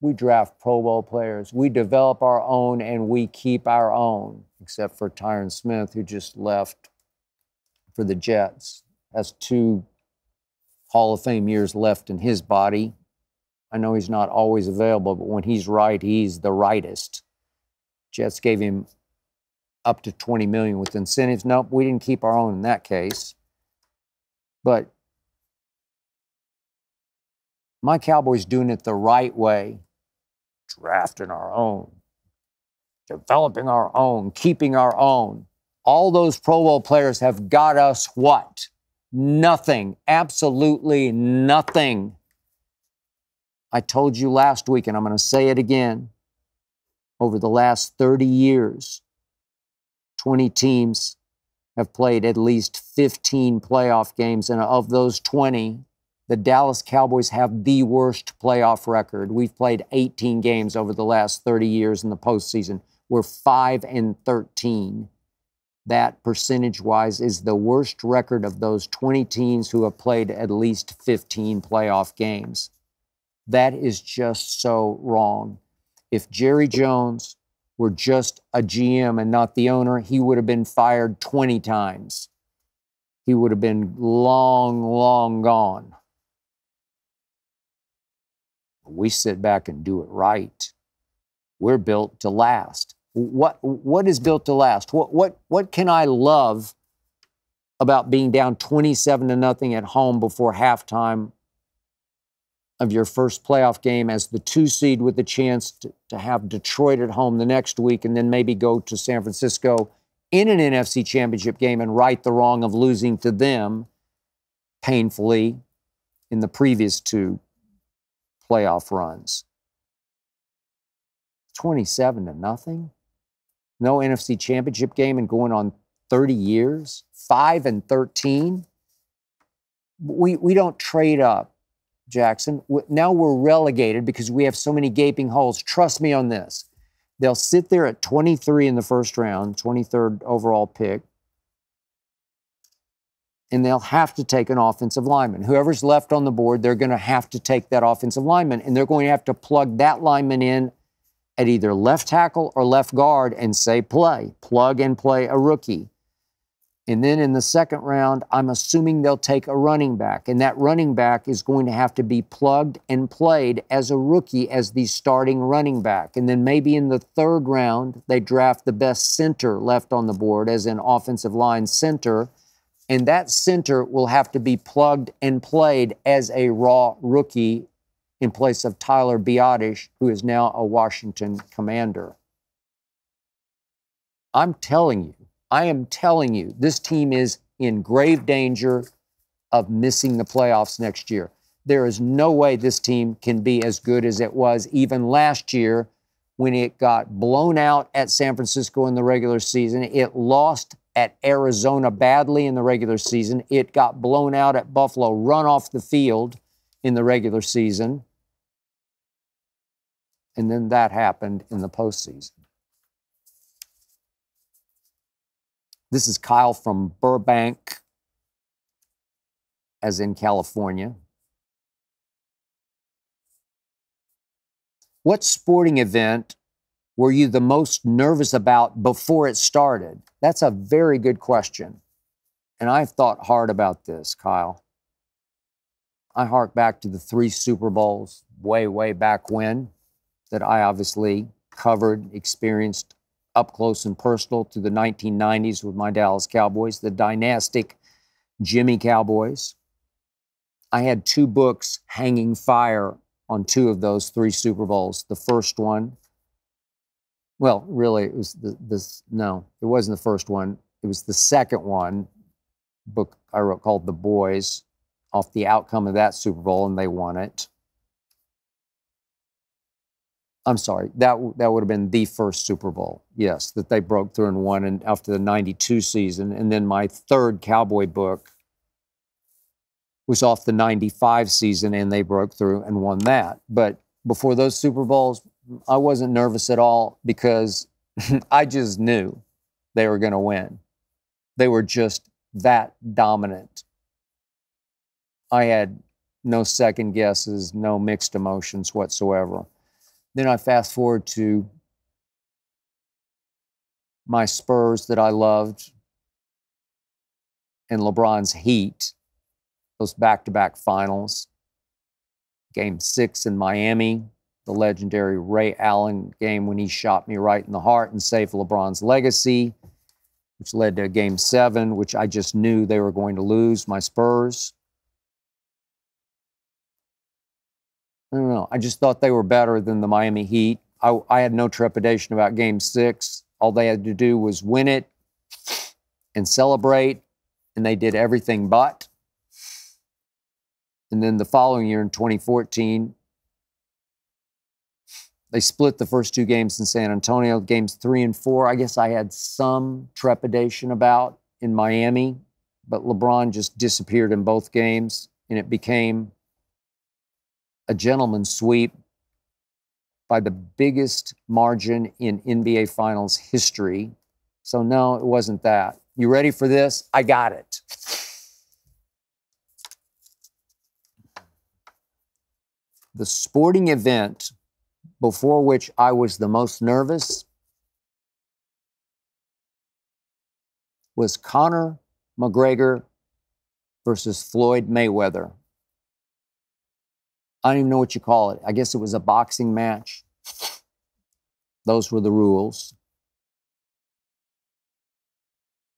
We draft Pro Bowl players. We develop our own and we keep our own, except for Tyron Smith, who just left for the Jets. Has 2 Hall of Fame years left in his body. I know he's not always available, but when he's right, he's the rightest. Jets gave him up to $20 million with incentives. Nope, we didn't keep our own in that case. But my Cowboys doing it the right way, drafting our own, developing our own, keeping our own. All those Pro Bowl players have got us what? Nothing. Absolutely nothing. I told you last week, and I'm going to say it again. Over the last 30 years, 20 teams have played at least 15 playoff games, and of those 20, the Dallas Cowboys have the worst playoff record. We've played 18 games over the last 30 years in the postseason. We're 5-13. That, percentage-wise, is the worst record of those 20 teams who have played at least 15 playoff games. That is just so wrong. If Jerry Jones were just a GM and not the owner, he would have been fired 20 times. He would have been long, long gone. We sit back and do it right. We're built to last. What is built to last? What can I love about being down 27-0 at home before halftime of your first playoff game as the 2 seed with the chance to have Detroit at home the next week and then maybe go to San Francisco in an NFC championship game and right the wrong of losing to them painfully in the previous 2 playoff runs. 27-0? No NFC championship game and going on 30 years? 5-13? We don't trade up, Jackson. Now we're relegated because we have so many gaping holes. Trust me on this. They'll sit there at 23 in the first round, 23rd overall pick, and they'll have to take an offensive lineman. Whoever's left on the board, they're going to have to take that offensive lineman, and they're going to have to plug that lineman in at either left tackle or left guard and say plug and play a rookie. And then in the second round, I'm assuming they'll take a running back, and that running back is going to have to be plugged and played as a rookie as the starting running back. And then maybe in the third round, they draft the best center left on the board as an offensive line center, and that center will have to be plugged and played as a raw rookie in place of Tyler Biadasz, who is now a Washington Commander. I am telling you, this team is in grave danger of missing the playoffs next year. There is no way this team can be as good as it was even last year when it got blown out at San Francisco in the regular season. It lost at Arizona badly in the regular season. It got blown out at Buffalo, run off the field in the regular season. And then that happened in the postseason. This is Kyle from Burbank, as in California. What sporting event were you the most nervous about before it started? That's a very good question. And I've thought hard about this, Kyle. I hark back to the 3 Super Bowls way, way back when that I obviously covered, experienced up close and personal to the 1990s with my Dallas Cowboys, the dynastic Jimmy Cowboys. I had 2 books hanging fire on 2 of those 3 Super Bowls. The first one, well, really, it was no, it wasn't the first one. It was the second one, book I wrote called The Boys, off the outcome of that Super Bowl, and they won it. I'm sorry, that would have been the first Super Bowl, yes, that they broke through and won and after the 92 season. And then my third Cowboy book was off the 95 season, and they broke through and won that. But before those Super Bowls, I wasn't nervous at all because I just knew they were going to win. They were just that dominant. I had no second guesses, no mixed emotions whatsoever. Then I fast forward to my Spurs that I loved and LeBron's Heat, those back-to-back finals. Game 6 in Miami, the legendary Ray Allen game when he shot me right in the heart and saved LeBron's legacy, which led to Game 7, which I just knew they were going to lose, my Spurs. I don't know. I just thought they were better than the Miami Heat. I had no trepidation about Game 6. All they had to do was win it and celebrate, and they did everything but. And then the following year in 2014, they split the first 2 games in San Antonio. Games 3 and 4, I guess I had some trepidation about in Miami, but LeBron just disappeared in both games, and it became a gentleman's sweep by the biggest margin in NBA Finals history. So no, it wasn't that. You ready for this? I got it. The sporting event before which I was the most nervous was Conor McGregor versus Floyd Mayweather. I don't even know what you call it. I guess it was a boxing match. Those were the rules.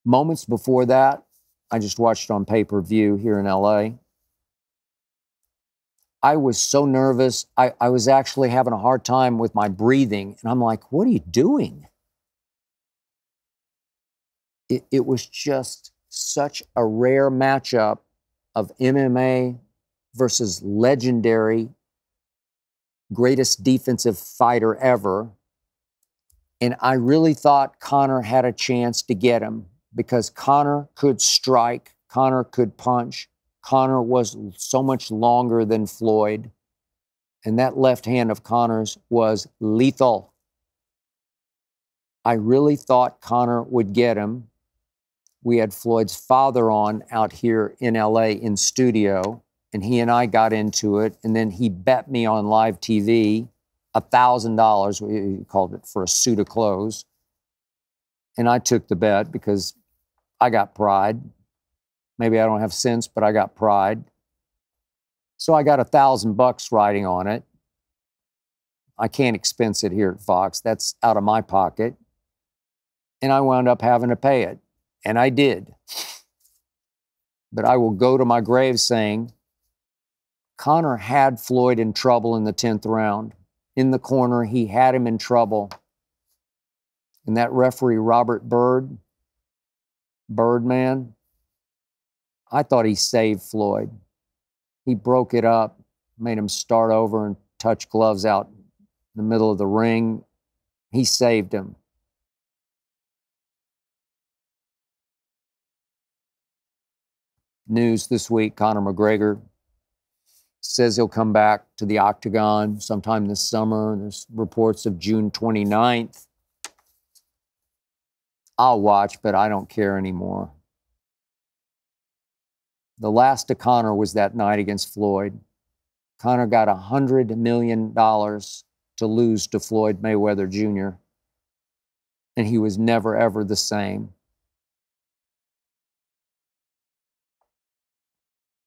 Moments before that, I just watched on pay-per-view here in LA. I was so nervous. I was actually having a hard time with my breathing. And I'm like, what are you doing? It was just such a rare matchup of MMA versus legendary, greatest defensive fighter ever. And I really thought Conor had a chance to get him because Conor could strike, Conor could punch, Conor was so much longer than Floyd. And that left hand of Conor's was lethal. I really thought Conor would get him. We had Floyd's father on out here in LA in studio, and he and I got into it. And then he bet me on live TV $1,000. He called it for a suit of clothes. And I took the bet because I got pride. Maybe I don't have sense, but I got pride. So I got $1,000 riding on it. I can't expense it here at Fox. That's out of my pocket. And I wound up having to pay it. And I did. But I will go to my grave saying, Conor had Floyd in trouble in the 10th round. In the corner, he had him in trouble. And that referee, Robert Birdman, I thought he saved Floyd. He broke it up, made him start over and touch gloves out in the middle of the ring. He saved him. News this week, Conor McGregor says he'll come back to the octagon sometime this summer. There's reports of June 29th. I'll watch, but I don't care anymore. The last of Conor was that night against Floyd. Conor got $100 million to lose to Floyd Mayweather Jr., and he was never, ever the same.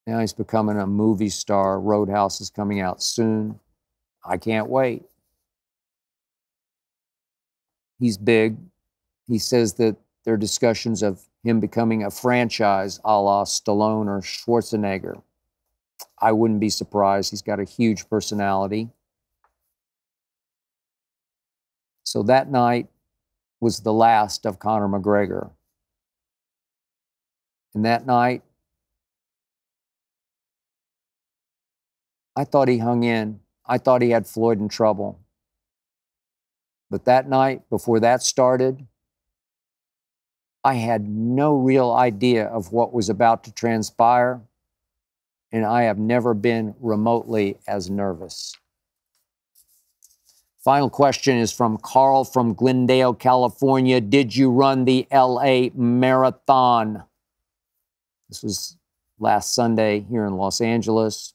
Now he's becoming a movie star. Roadhouse is coming out soon. I can't wait. He's big. He says that there are discussions of him becoming a franchise a la Stallone or Schwarzenegger. I wouldn't be surprised. He's got a huge personality. So that night was the last of Conor McGregor. And that night, I thought he hung in. I thought he had Floyd in trouble. But that night, before that started, I had no real idea of what was about to transpire, and I have never been remotely as nervous. Final question is from Carl from Glendale, California. Did you run the LA Marathon? This was last Sunday here in Los Angeles.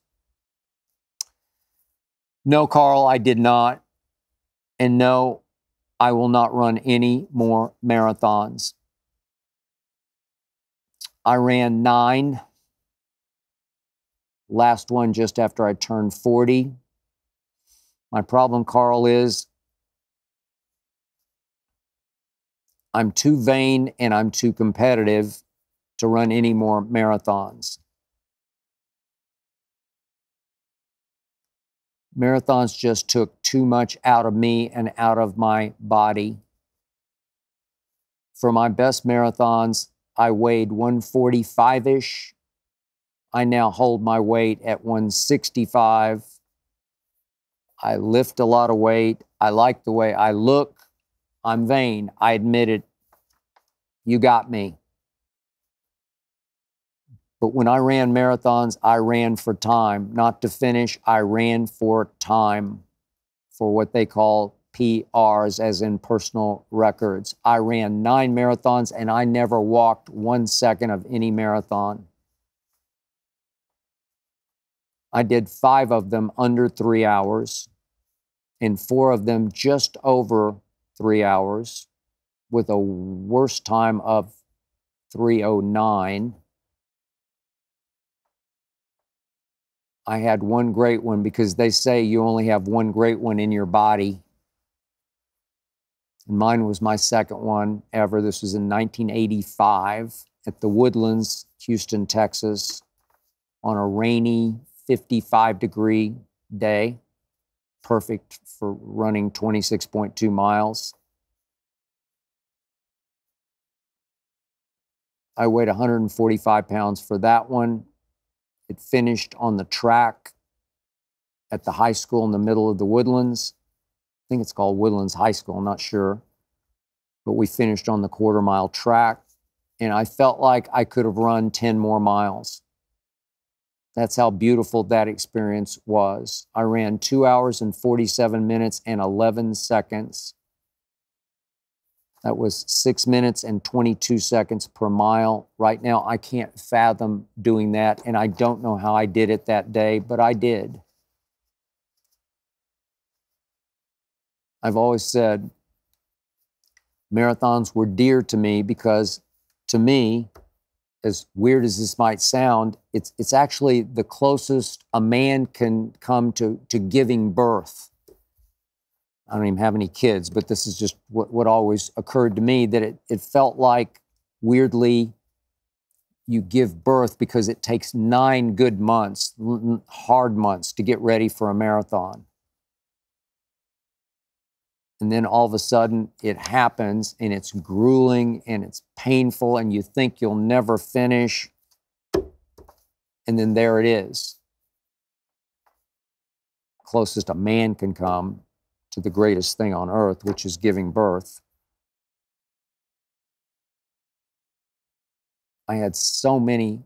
No, Carl, I did not. And no, I will not run any more marathons. I ran 9. Last one just after I turned 40. My problem, Carl, is I'm too vain and I'm too competitive to run any more marathons. Marathons just took too much out of me and out of my body. For my best marathons, I weighed 145-ish. I now hold my weight at 165. I lift a lot of weight. I like the way I look. I'm vain. I admit it. You got me. But when I ran marathons, I ran for time, not to finish. I ran for time, for what they call PRs, as in personal records. I ran 9 marathons, and I never walked 1 second of any marathon. I did 5 of them under 3 hours, and 4 of them just over 3 hours, with a worst time of 3:09. I had one great one because they say you only have one great one in your body. And mine was my second one ever. This was in 1985 at the Woodlands, Houston, Texas, on a rainy 55-degree day. Perfect for running 26.2 miles. I weighed 145 pounds for that one. It finished on the track at the high school in the middle of the Woodlands. I think it's called Woodlands High School, I'm not sure. But we finished on the quarter-mile track, and I felt like I could have run 10 more miles. That's how beautiful that experience was. I ran 2 hours and 47 minutes and 11 seconds. That was 6 minutes and 22 seconds per mile. Right now, I can't fathom doing that, and I don't know how I did it that day, but I did. I've always said marathons were dear to me because, to me, as weird as this might sound, it's actually the closest a man can come to giving birth. I don't even have any kids, but this is just what always occurred to me, that it felt like, weirdly, you give birth because it takes 9 good months, hard months, to get ready for a marathon. And then all of a sudden it happens, and it's grueling and it's painful, and you think you'll never finish. And then there it is. Closest a man can come to the greatest thing on earth, which is giving birth. I had so many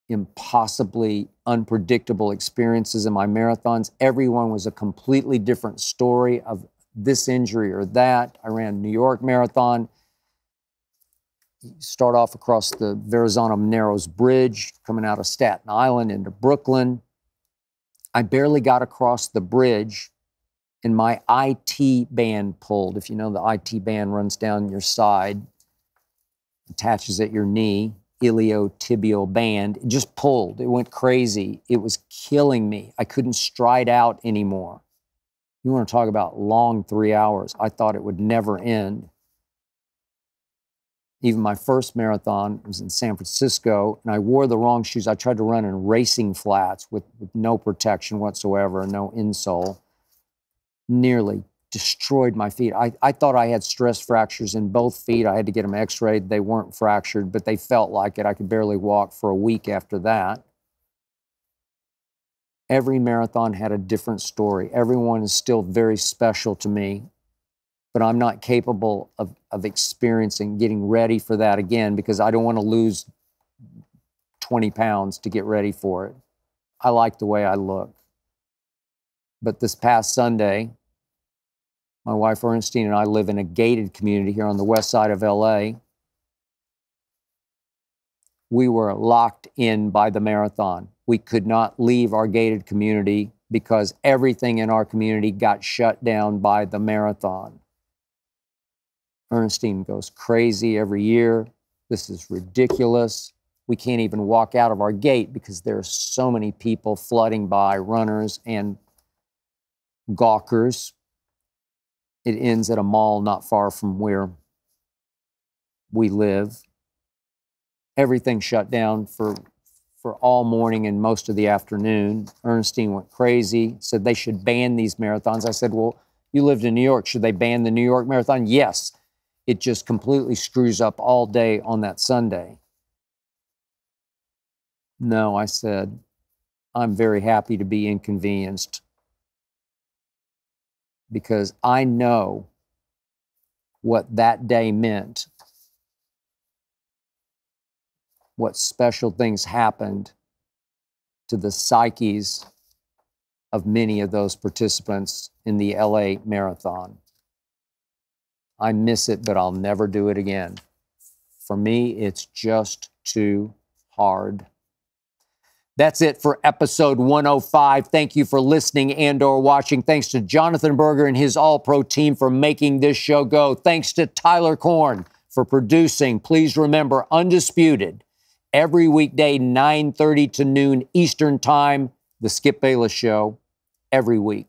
impossibly unpredictable experiences in my marathons. Everyone was a completely different story of this injury or that. I ran New York Marathon. Start off across the Verrazano Narrows Bridge, coming out of Staten Island into Brooklyn. I barely got across the bridge, and my IT band pulled. If you know, the IT band runs down your side, attaches at your knee, iliotibial band. It just pulled. It went crazy. It was killing me. I couldn't stride out anymore. You want to talk about long 3 hours. I thought it would never end. Even my first marathon was in San Francisco, and I wore the wrong shoes. I tried to run in racing flats with no protection whatsoever, no insole. Nearly destroyed my feet. I thought I had stress fractures in both feet. I had to get them x-rayed. They weren't fractured, but they felt like it. I could barely walk for a week after that. Every marathon had a different story. Everyone is still very special to me, but I'm not capable of experiencing, getting ready for that again, because I don't want to lose 20 pounds to get ready for it. I like the way I look. But this past Sunday, my wife Ernestine and I live in a gated community here on the west side of LA. We were locked in by the marathon. We could not leave our gated community because everything in our community got shut down by the marathon. Ernestine goes crazy every year. This is ridiculous. We can't even walk out of our gate because there are so many people flooding by, runners and gawkers. It ends at a mall not far from where we live. Everything shut down for all morning and most of the afternoon. Ernestine went crazy, said they should ban these marathons. I said, well, you lived in New York. Should they ban the New York Marathon? Yes. It just completely screws up all day on that Sunday. No, I said, I'm very happy to be inconvenienced, because I know what that day meant, what special things happened to the psyches of many of those participants in the LA Marathon. I miss it, but I'll never do it again. For me, it's just too hard. That's it for episode 105. Thank you for listening and/or watching. Thanks to Jonathan Berger and his All-Pro team for making this show go. Thanks to Tyler Korn for producing. Please remember, Undisputed, every weekday, 9:30 to noon Eastern Time, the Skip Bayless Show, every week.